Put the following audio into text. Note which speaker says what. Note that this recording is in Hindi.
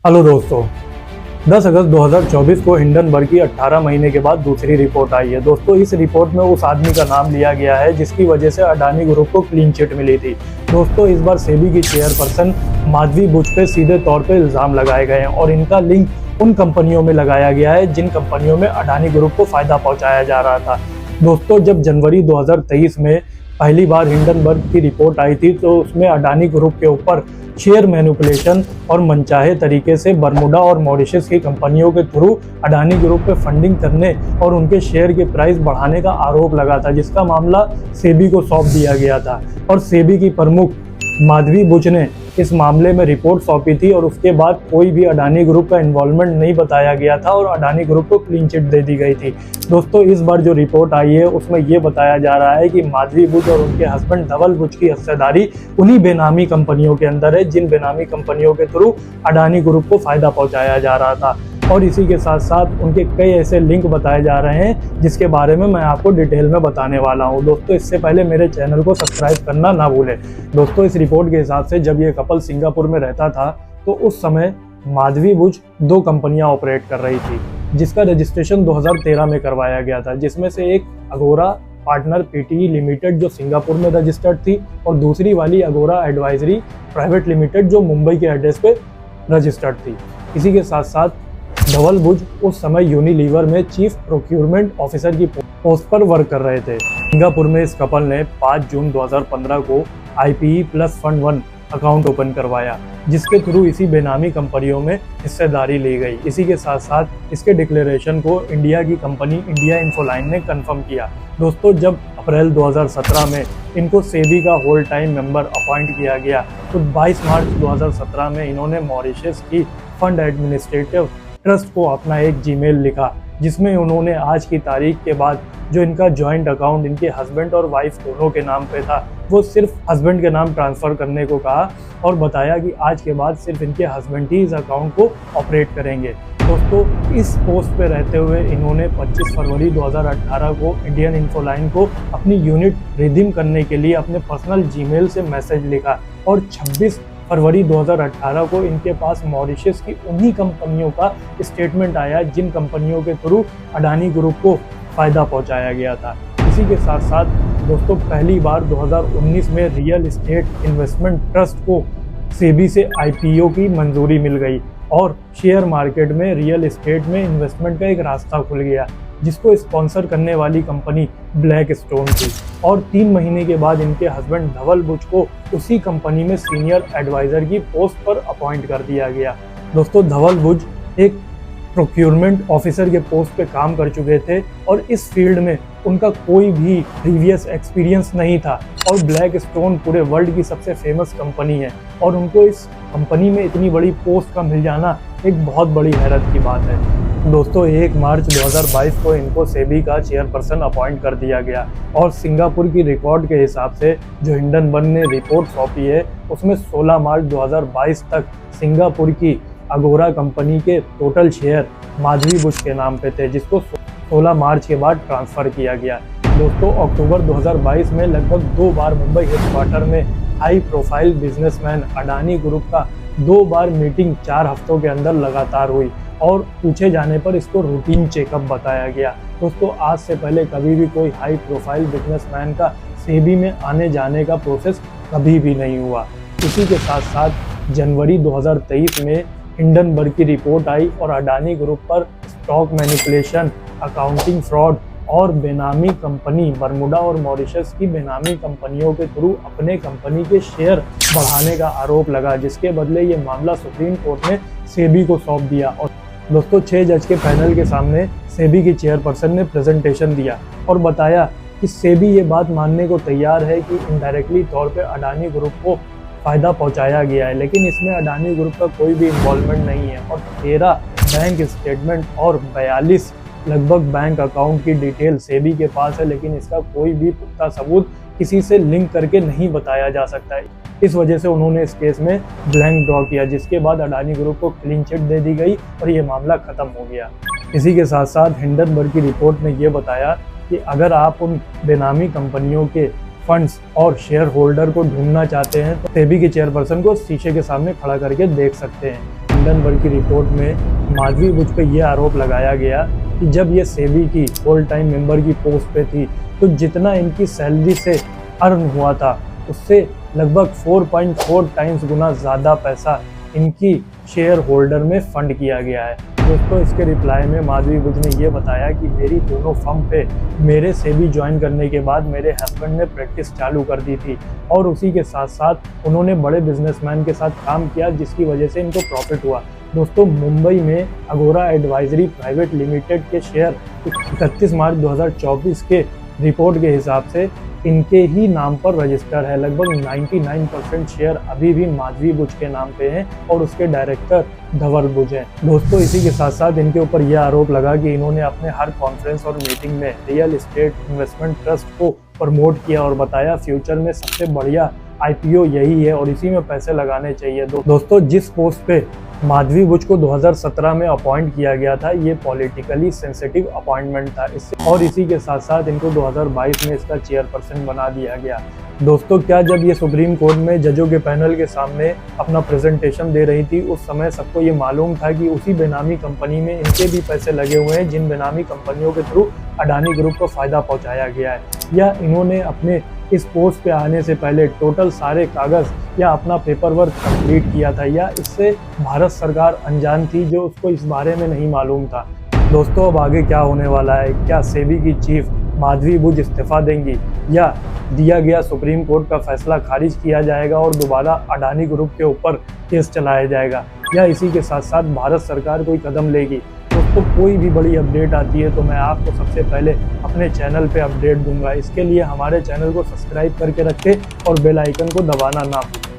Speaker 1: हेलो दोस्तों, 10 अगस्त 2024 को हिंडनबर्ग की 18 महीने के बाद दूसरी रिपोर्ट आई है। दोस्तों, इस रिपोर्ट में उस आदमी का नाम लिया गया है जिसकी वजह से अडानी ग्रुप को क्लीन चिट मिली थी। दोस्तों, इस बार सेबी की चेयरपर्सन माधवी बुच पे सीधे तौर पे इल्ज़ाम लगाए गए हैं और इनका लिंक उन कंपनियों में लगाया गया है जिन कंपनियों में अडानी ग्रुप को फ़ायदा पहुँचाया जा रहा था। दोस्तों, जब जनवरी 2023 में पहली बार हिंडनबर्ग की रिपोर्ट आई थी तो उसमें अडानी ग्रुप के ऊपर शेयर मैनिपुलेशन और मनचाहे तरीके से बरमुडा और मॉरिशस की कंपनियों के थ्रू अडानी ग्रुप पे फंडिंग करने और उनके शेयर के प्राइस बढ़ाने का आरोप लगा था, जिसका मामला सेबी को सौंप दिया गया था। और सेबी की प्रमुख माधवी बुच ने इस मामले में रिपोर्ट सौंपी थी और उसके बाद कोई भी अडानी ग्रुप का इन्वॉल्वमेंट नहीं बताया गया था और अडानी ग्रुप को क्लीन चिट दे दी गई थी। दोस्तों, इस बार जो रिपोर्ट आई है उसमें ये बताया जा रहा है कि माधवी बुच और उनके हस्बैंड धवल बुच की हिस्सेदारी उन्हीं बेनामी कंपनियों के अंदर है जिन बेनामी कंपनियों के थ्रू अडानी ग्रुप को फायदा पहुंचाया जा रहा था। और इसी के साथ साथ उनके कई ऐसे लिंक बताए जा रहे हैं जिसके बारे में मैं आपको डिटेल में बताने वाला हूं। दोस्तों, इससे पहले मेरे चैनल को सब्सक्राइब करना ना भूलें। दोस्तों, इस रिपोर्ट के हिसाब से जब ये कपल सिंगापुर में रहता था तो उस समय माधवी बुच 2 कंपनियां ऑपरेट कर रही थी जिसका रजिस्ट्रेशन 2013 में करवाया गया था, जिसमें से एक अगोरा पार्टनर पीटीई लिमिटेड जो सिंगापुर में रजिस्टर्ड थी और दूसरी वाली अगोरा एडवाइजरी प्राइवेट लिमिटेड जो मुंबई के एड्रेस पे रजिस्टर्ड थी। इसी के साथ साथ धवल बुच उस समय यूनिलीवर में चीफ प्रोक्योरमेंट ऑफिसर की पोस्ट पर वर्क कर रहे थे। सिंगापुर में इस कपल ने 5 जून 2015 को IPE plus fund 1 account open करवाया जिसके थ्रू इसी बेनामी कंपनियों में हिस्सेदारी ली गई। इसी के साथ साथ इसके डिक्लेरेशन को इंडिया की कंपनी इंडिया इन्फोलाइन ने कंफर्म किया। दोस्तों, जब अप्रैल 2017 में इनको सेबी का होल टाइम मेंबर अपॉइंट किया गया तो 22 मार्च 2017 में इन्होंने मॉरिशस की फंड एडमिनिस्ट्रेटिव ट्रस्ट को अपना एक जीमेल लिखा जिसमें उन्होंने आज की तारीख के बाद जो इनका जॉइंट अकाउंट इनके हस्बैंड और वाइफ दोनों के नाम पे था वो सिर्फ हस्बैंड के नाम ट्रांसफ़र करने को कहा और बताया कि आज के बाद सिर्फ इनके हस्बैंड ही इस अकाउंट को ऑपरेट करेंगे। दोस्तों, इस पोस्ट पे रहते हुए इन्होंने 25 फरवरी 2018 को इंडियन इन्फोलाइन को अपनी यूनिट रिडीम करने के लिए अपने पर्सनल जीमेल से मैसेज लिखा और 26 फरवरी 2018 को इनके पास मॉरिशस की उन्हीं कंपनियों का स्टेटमेंट आया जिन कंपनियों के थ्रू अडानी ग्रुप को फ़ायदा पहुंचाया गया था। इसी के साथ साथ दोस्तों, पहली बार 2019 में रियल एस्टेट इन्वेस्टमेंट ट्रस्ट को सेबी से आईपीओ की मंजूरी मिल गई और शेयर मार्केट में रियल एस्टेट में इन्वेस्टमेंट का एक रास्ता खुल गया जिसको स्पॉन्सर करने वाली कंपनी ब्लैक स्टोन थी। और 3 महीने के बाद इनके हस्बैंड धवल बुच को उसी कंपनी में सीनियर एडवाइज़र की पोस्ट पर अपॉइंट कर दिया गया। दोस्तों, धवल बुच एक प्रोक्योरमेंट ऑफिसर के पोस्ट पे काम कर चुके थे और इस फील्ड में उनका कोई भी प्रीवियस एक्सपीरियंस नहीं था और ब्लैक स्टोन पूरे वर्ल्ड की सबसे फेमस कंपनी है और उनको इस कंपनी में इतनी बड़ी पोस्ट का मिल जाना एक बहुत बड़ी हैरत की बात है। दोस्तों, 1 मार्च 2022 को इनको सेबी का चेयरपर्सन अपॉइंट कर दिया गया और सिंगापुर की रिकॉर्ड के हिसाब से जो हिंडनबर्ग ने रिपोर्ट सौंपी है उसमें 16 मार्च 2022 तक सिंगापुर की अगोरा कंपनी के टोटल शेयर माधवी बुच के नाम पे थे जिसको 16 मार्च के बाद ट्रांसफ़र किया गया। दोस्तों, अक्टूबर 2022 में लगभग 2 बार मुंबई हेडक्वार्टर में high profile businessman Adani group का 2 बार मीटिंग 4 हफ्तों के अंदर लगातार हुई और पूछे जाने पर इसको रूटीन चेकअप बताया गया। दोस्तों, आज से पहले कभी भी कोई हाई प्रोफाइल बिजनेसमैन का सेबी में आने जाने का प्रोसेस कभी भी नहीं हुआ। इसी के साथ साथ जनवरी 2023 में हिंडनबर्ग की रिपोर्ट आई और अडानी ग्रुप पर स्टॉक मैनिपुलेशन, अकाउंटिंग फ्रॉड और बेनामी कंपनी बरमुडा और मॉरिशस की बेनामी कंपनियों के थ्रू अपने कंपनी के शेयर बढ़ाने का आरोप लगा, जिसके बदले ये मामला सुप्रीम कोर्ट ने सेबी को सौंप दिया। और दोस्तों, 6 जज के पैनल के सामने सेबी की चेयरपर्सन ने प्रेजेंटेशन दिया और बताया कि सेबी ये बात मानने को तैयार है कि इनडायरेक्टली तौर पे अडानी ग्रुप को फ़ायदा पहुंचाया गया है, लेकिन इसमें अडानी ग्रुप का कोई भी इन्वॉल्वमेंट नहीं है और 13 बैंक स्टेटमेंट और 42 लगभग बैंक अकाउंट की डिटेल सेबी के पास है, लेकिन इसका कोई भी पुख्ता सबूत किसी से लिंक करके नहीं बताया जा सकता है। इस वजह से उन्होंने इस केस में ब्लैंक ड्रॉ किया, जिसके बाद अडानी ग्रुप को क्लीन चिट दे दी गई और ये मामला ख़त्म हो गया। इसी के साथ साथ हिंडनबर्ग की रिपोर्ट में ये बताया कि अगर आप उन बेनामी कंपनियों के फंड्स और शेयर होल्डर को ढूंढना चाहते हैं तो सेबी के चेयरपर्सन को शीशे के सामने खड़ा करके देख सकते हैं। हिंडनबर्ग की रिपोर्ट में माधवी बुच पे ये आरोप लगाया गया कि जब ये सेबी की ऑल टाइम मेंबर की पोस्ट पे थी तो जितना इनकी सैलरी से अर्न हुआ था उससे लगभग 4.4 टाइम्स गुना ज़्यादा पैसा इनकी शेयर होल्डर में फंड किया गया है। दोस्तों इसके रिप्लाई में माधवी बुच ने ये बताया कि मेरी दोनों फर्म पे मेरे सेबी ज्वाइन करने के बाद मेरे हस्बैंड ने प्रैक्टिस चालू कर दी थी और उसी के साथ साथ उन्होंने बड़े बिजनेसमैन के साथ काम किया जिसकी वजह से इनको प्रॉफिट हुआ। दोस्तों मुंबई में अगोरा एडवाइजरी प्राइवेट लिमिटेड के शेयर 31 मार्च 2024 के रिपोर्ट के हिसाब से इनके ही नाम पर रजिस्टर है। लगभग 99% शेयर अभी भी माधवी बुच के नाम पे हैं और उसके डायरेक्टर धवल बुच हैं। दोस्तों इसी के साथ साथ इनके ऊपर यह आरोप लगा कि इन्होंने अपने हर कॉन्फ्रेंस और मीटिंग में रियल एस्टेट इन्वेस्टमेंट ट्रस्ट को प्रमोट किया और बताया फ्यूचर में सबसे बढ़िया आईपीओ यही है और इसी में पैसे लगाने चाहिए। दोस्तों जिस पोस्ट पे माधवी बुच को 2017 में अपॉइंट किया गया था ये पॉलिटिकली सेंसिटिव अपॉइंटमेंट था इससे और इसी के साथ साथ इनको 2022 में इसका चेयरपर्सन बना दिया गया। दोस्तों क्या जब ये सुप्रीम कोर्ट में जजों के पैनल के सामने अपना प्रेजेंटेशन दे रही थी उस समय सबको ये मालूम था कि उसी बेनामी कंपनी में इनके भी पैसे लगे हुए हैं जिन बेनामी कंपनियों के थ्रू अडानी ग्रुप को फायदा पहुंचाया गया है, या इन्होंने अपने इस पोस्ट पे आने से पहले टोटल सारे कागज या अपना पेपर वर्क कंप्लीट किया था, या इससे भारत सरकार अनजान थी जो उसको इस बारे में नहीं मालूम था। दोस्तों अब आगे क्या होने वाला है? क्या सेबी की चीफ माधवी बुच इस्तीफा देंगी या दिया गया सुप्रीम कोर्ट का फैसला खारिज किया जाएगा और दोबारा अडानी ग्रुप के ऊपर केस चलाया जाएगा, या इसी के साथ साथ भारत सरकार कोई कदम लेगी? दोस्तों कोई भी बड़ी अपडेट आती है तो मैं आपको सबसे पहले अपने चैनल पे अपडेट दूंगा। इसके लिए हमारे चैनल को सब्सक्राइब करके रखें और बेल आइकन को दबाना ना भूलें।